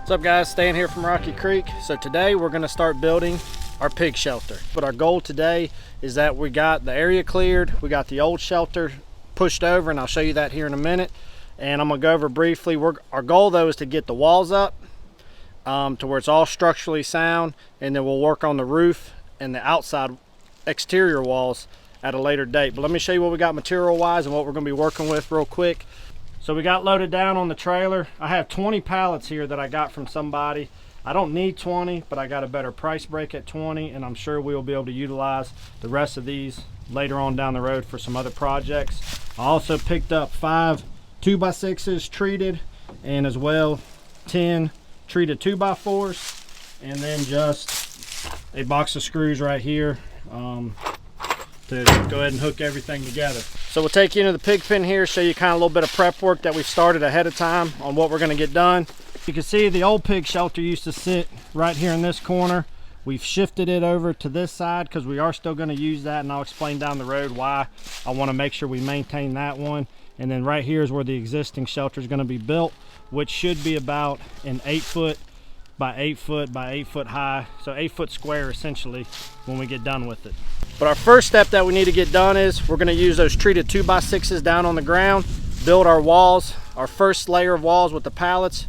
What's up guys, Stan here from Rocky Creek. So today we're going to start building our pig shelter. But our goal today is that we got the area cleared, we got the old shelter pushed over, and I'll show you that here in a minute. And I'm going to go over briefly. Our goal though is to get the walls up to where it's all structurally sound, and then we'll work on the roof and the outside exterior walls at a later date. But let me show you what we got material wise and what we're going to be working with real quick. So we got loaded down on the trailer. I have 20 pallets here that I got from somebody. I don't need 20, but I got a better price break at 20, and I'm sure we'll be able to utilize the rest of these later on down the road for some other projects. I also picked up 5 2x6s treated, and as well 10 treated 2x4s, and then just a box of screws right here to go ahead and hook everything together. So we'll take you into the pig pen here, show you kind of a little bit of prep work that we've started ahead of time on what we're going to get done. You can see the old pig shelter used to sit right here in this corner. We've shifted it over to this side because we are still going to use that, and I'll explain down the road why I want to make sure we maintain that one. And then right here is where the existing shelter is going to be built, which should be about an 8 foot by 8 foot by 8 foot high, so 8 foot square essentially when we get done with it. But our first step that we need to get done is we're going to use those treated 2x6s down on the ground, build our walls, our first layer of walls with the pallets.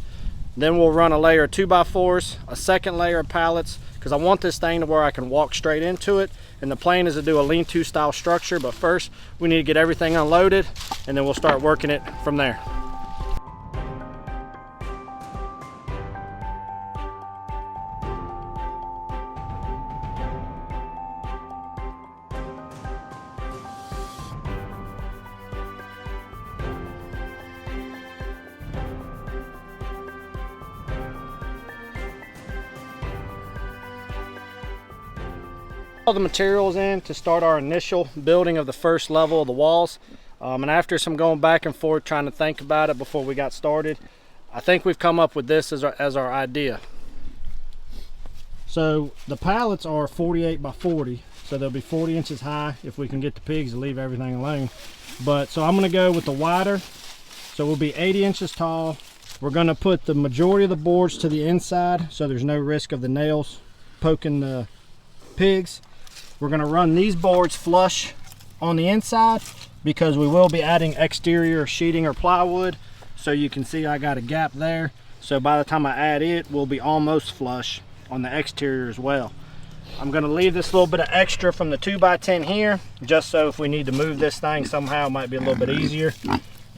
Then we'll run a layer of 2x4s, a second layer of pallets, because I want this thing to where I can walk straight into it. And the plan is to do a lean-to style structure, but first we need to get everything unloaded, and then we'll start working it from there. All the materials in to start our initial building of the first level of the walls, and after some going back and forth trying to think about it before we got started, I think we've come up with this as our idea. So the pallets are 48 by 40, so they'll be 40 inches high if we can get the pigs to leave everything alone. But so I'm going to go with the wider, so we'll be 80 inches tall. We're going to put the majority of the boards to the inside so there's no risk of the nails poking the pigs. We're going to run these boards flush on the inside because we will be adding exterior sheeting or plywood. So you can see I got a gap there. So by the time I add it, we'll be almost flush on the exterior as well. I'm going to leave this little bit of extra from the 2x10 here, just so if we need to move this thing somehow, it might be a little bit easier.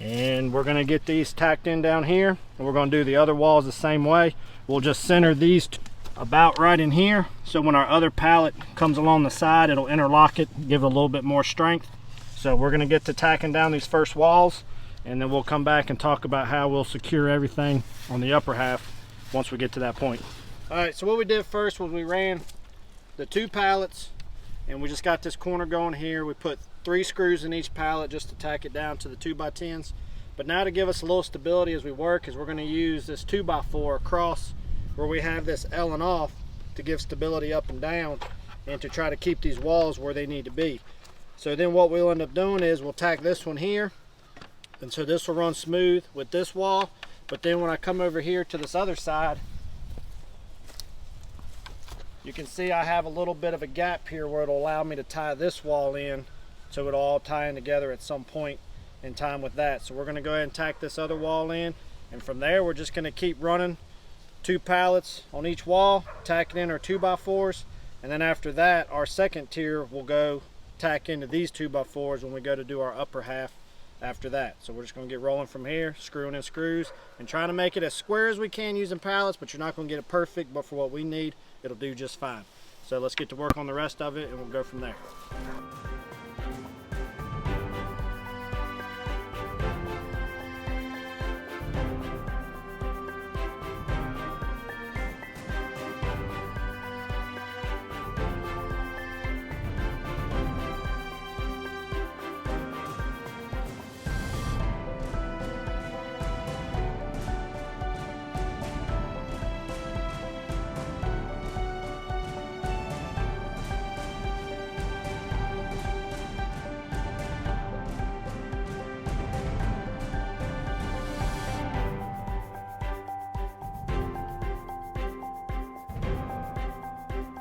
And we're going to get these tacked in down here, and we're going to do the other walls the same way. We'll just center these about right in here, so when our other pallet comes along the side, it'll interlock it, give it a little bit more strength. So we're going to get to tacking down these first walls, and then we'll come back and talk about how we'll secure everything on the upper half once we get to that point. All right, so what we did first was we ran the 2 pallets, and we just got this corner going here. We put 3 screws in each pallet just to tack it down to the 2x10s. But now to give us a little stability as we work is we're going to use this 2x4 across where we have this L and off to give stability up and down and to try to keep these walls where they need to be. So then what we'll end up doing is we'll tack this one here, and so this will run smooth with this wall. But then when I come over here to this other side, you can see I have a little bit of a gap here where it'll allow me to tie this wall in, so it'll all tie in together at some point in time with that. So we're going to go ahead and tack this other wall in, and from there we're just going to keep running 2 pallets on each wall, tacking in our 2x4s, and then after that our second tier will go tack into these 2x4s when we go to do our upper half after that. So we're just going to get rolling from here, screwing in screws and trying to make it as square as we can using pallets, but you're not going to get it perfect, but for what we need it'll do just fine. So let's get to work on the rest of it and we'll go from there.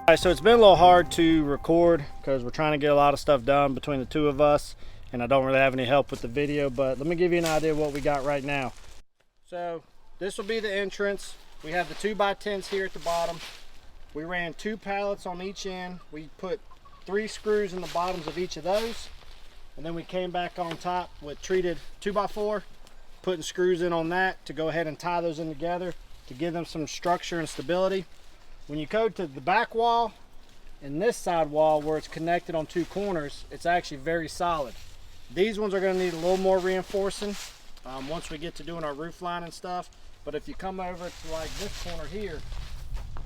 Alright, so it's been a little hard to record because we're trying to get a lot of stuff done between the two of us, and I don't really have any help with the video, but let me give you an idea of what we got right now. So this will be the entrance. We have the 2x10s here at the bottom. We ran 2 pallets on each end. We put 3 screws in the bottoms of each of those, and then we came back on top with treated 2x4, putting screws in on that to go ahead and tie those in together to give them some structure and stability. When you go to the back wall and this side wall where it's connected on 2 corners, it's actually very solid. These ones are going to need a little more reinforcing once we get to doing our roof line and stuff. But if you come over to like this corner here,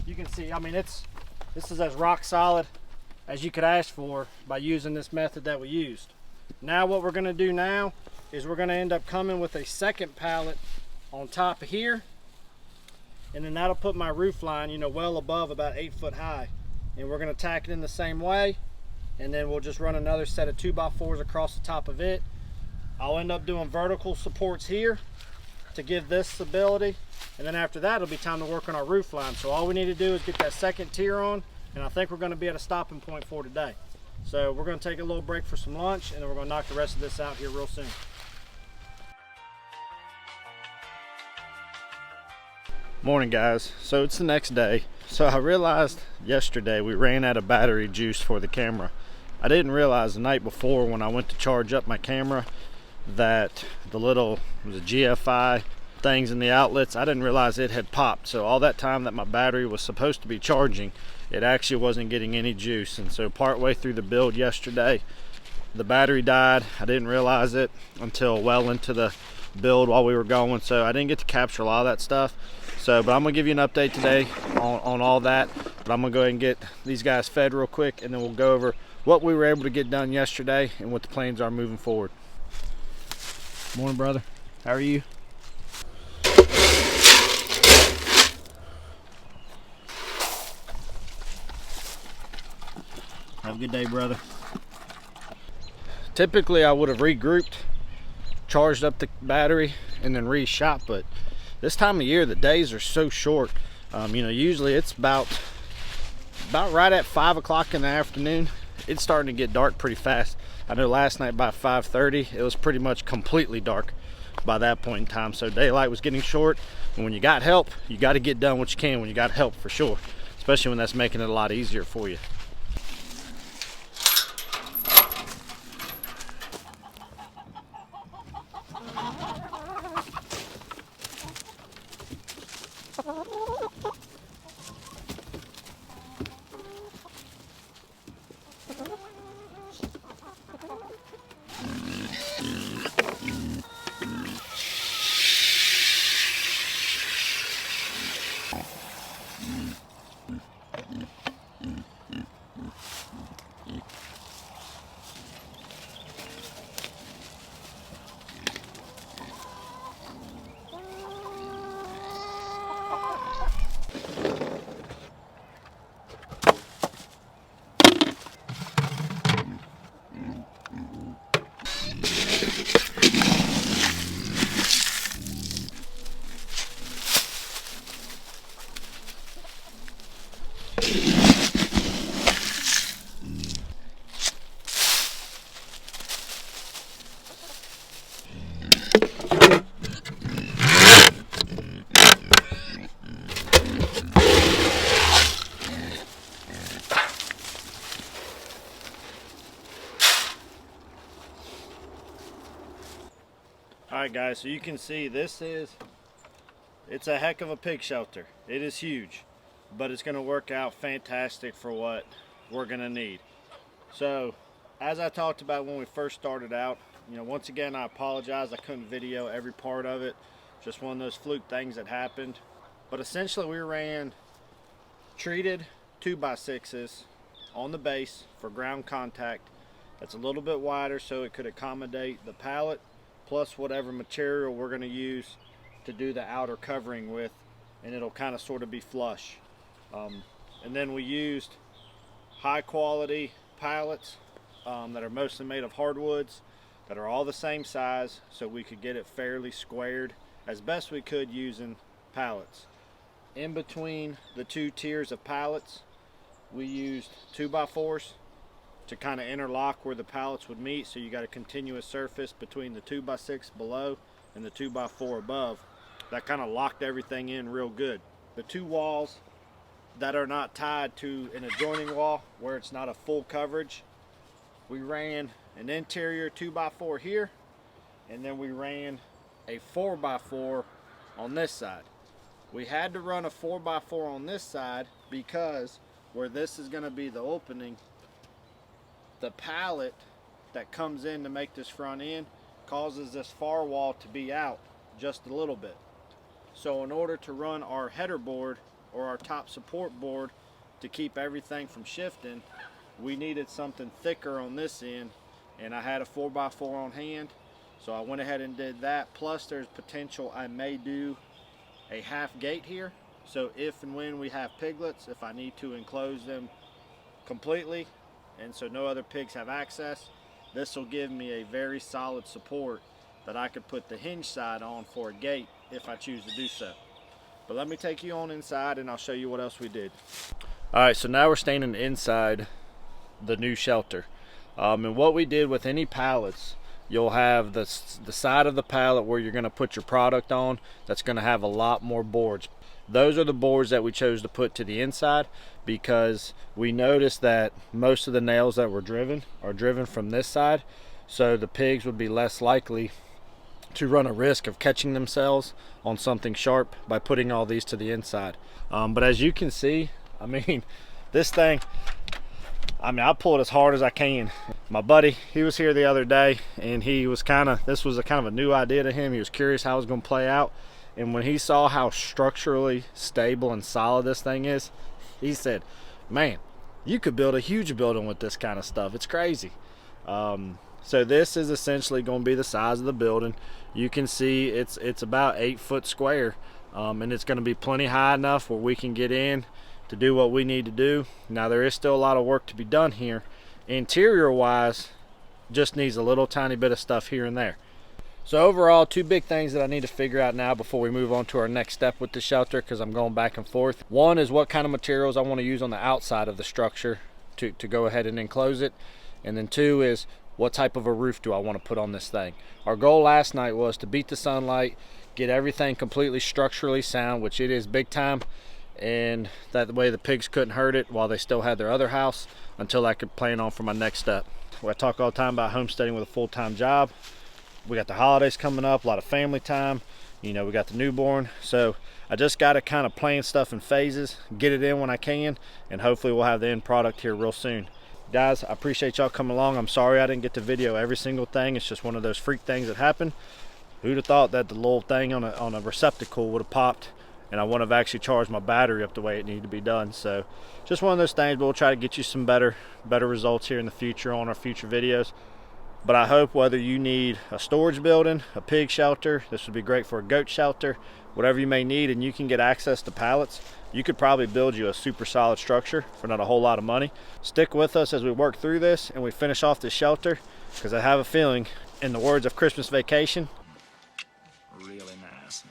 you can see, I mean, this is as rock solid as you could ask for by using this method that we used. Now what we're going to do now is we're going to end up coming with a second pallet on top of here, and then that'll put my roof line, you know, well above about 8 foot high. And we're going to tack it in the same way, and then we'll just run another set of 2x4s across the top of it. I'll end up doing vertical supports here to give this stability, and then after that it'll be time to work on our roof line. So all we need to do is get that second tier on, and I think we're going to be at a stopping point for today. So we're going to take a little break for some lunch, and then we're going to knock the rest of this out here real soon. Morning guys, so it's the next day. So I realized yesterday we ran out of battery juice for the camera. I didn't realize the night before when I went to charge up my camera that the little GFI things in the outlets, I didn't realize it had popped. So all that time that my battery was supposed to be charging, it actually wasn't getting any juice. And so partway through the build yesterday, the battery died. I didn't realize it until well into the build while we were going, so I didn't get to capture a lot of that stuff. So, but I'm gonna give you an update today on all that. But I'm gonna go ahead and get these guys fed real quick, and then we'll go over what we were able to get done yesterday and what the plans are moving forward. Morning, brother. How are you? Have a good day, brother. Typically, I would have regrouped, charged up the battery, and then reshot, but this time of year the days are so short. You know, usually it's about right at 5 o'clock in the afternoon. It's starting to get dark pretty fast. I know last night by 5:30 it was pretty much completely dark by that point in time. So daylight was getting short, and when you got help, you got to get done what you can when you got help, for sure, especially when that's making it a lot easier for you. Alright guys, so you can see it's a heck of a pig shelter. It is huge, but it's going to work out fantastic for what we're going to need. So as I talked about when we first started out, you know, once again I apologize, I couldn't video every part of it. Just one of those fluke things that happened. But essentially we ran treated 2x6s on the base for ground contact. That's a little bit wider so it could accommodate the pallet plus whatever material we're going to use to do the outer covering with, and it'll kind of sort of be flush. And then we used high quality pallets that are mostly made of hardwoods that are all the same size, so we could get it fairly squared as best we could using pallets. In between the 2 tiers of pallets, we used 2x4s to kind of interlock where the pallets would meet, so you got a continuous surface between the 2x6 below and the 2x4 above. That kind of locked everything in real good. The two walls that are not tied to an adjoining wall where it's not a full coverage, we ran an interior 2x4 here, and then we ran a 4x4 on this side. We had to run a 4x4 on this side because where this is going to be the opening, the pallet that comes in to make this front end causes this far wall to be out just a little bit. So in order to run our header board or our top support board to keep everything from shifting, we needed something thicker on this end, and I had a 4x4 on hand, so I went ahead and did that. Plus there's potential I may do a half gate here, so if and when we have piglets, if I need to enclose them completely and so no other pigs have access, this will give me a very solid support that I could put the hinge side on for a gate if I choose to do so. But let me take you on inside and I'll show you what else we did. All right, so now we're standing inside the new shelter. And what we did with any pallets, you'll have the side of the pallet where you're going to put your product on that's going to have a lot more boards. Those are the boards that we chose to put to the inside because we noticed that most of the nails that were driven are driven from this side, so the pigs would be less likely to run a risk of catching themselves on something sharp by putting all these to the inside. But as you can see, I mean, this thing, I pull it as hard as I can. My buddy, he was here the other day and he was this was a kind of a new idea to him. He was curious how it was going to play out. And when he saw how structurally stable and solid this thing is, he said, man, you could build a huge building with this kind of stuff. It's crazy. So this is essentially going to be the size of the building. You can see it's about 8 foot square, and it's going to be plenty high enough where we can get in to do what we need to do. Now there is still a lot of work to be done here. Interior wise, just needs a little tiny bit of stuff here and there. So overall, two big things that I need to figure out now before we move on to our next step with the shelter, because I'm going back and forth. One is what kind of materials I want to use on the outside of the structure to go ahead and enclose it. And then two is what type of a roof do I want to put on this thing. Our goal last night was to beat the sunlight, get everything completely structurally sound, which it is big time, and that way the pigs couldn't hurt it while they still had their other house until I could plan on for my next step. I talk all the time about homesteading with a full-time job. We got the holidays coming up, a lot of family time, you know, we got the newborn, so I just got to kind of plan stuff in phases, get it in when I can, and hopefully we'll have the end product here real soon. Guys, I appreciate y'all coming along. I'm sorry I didn't get to video every single thing. It's just one of those freak things that happen. Who'd have thought that the little thing on a receptacle would have popped and I wouldn't have actually charged my battery up the way it needed to be done. So just one of those things, but we'll try to get you some better results here in the future on our future videos. But I hope whether you need a storage building, a pig shelter, this would be great for a goat shelter, whatever you may need, and you can get access to pallets, you could probably build you a super solid structure for not a whole lot of money. Stick with us as we work through this and we finish off this shelter, because I have a feeling, in the words of Christmas Vacation, really nice.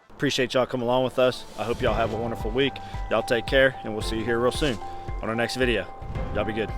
Appreciate y'all coming along with us. I hope y'all have a wonderful week. Y'all take care, and we'll see you here real soon on our next video. Y'all be good.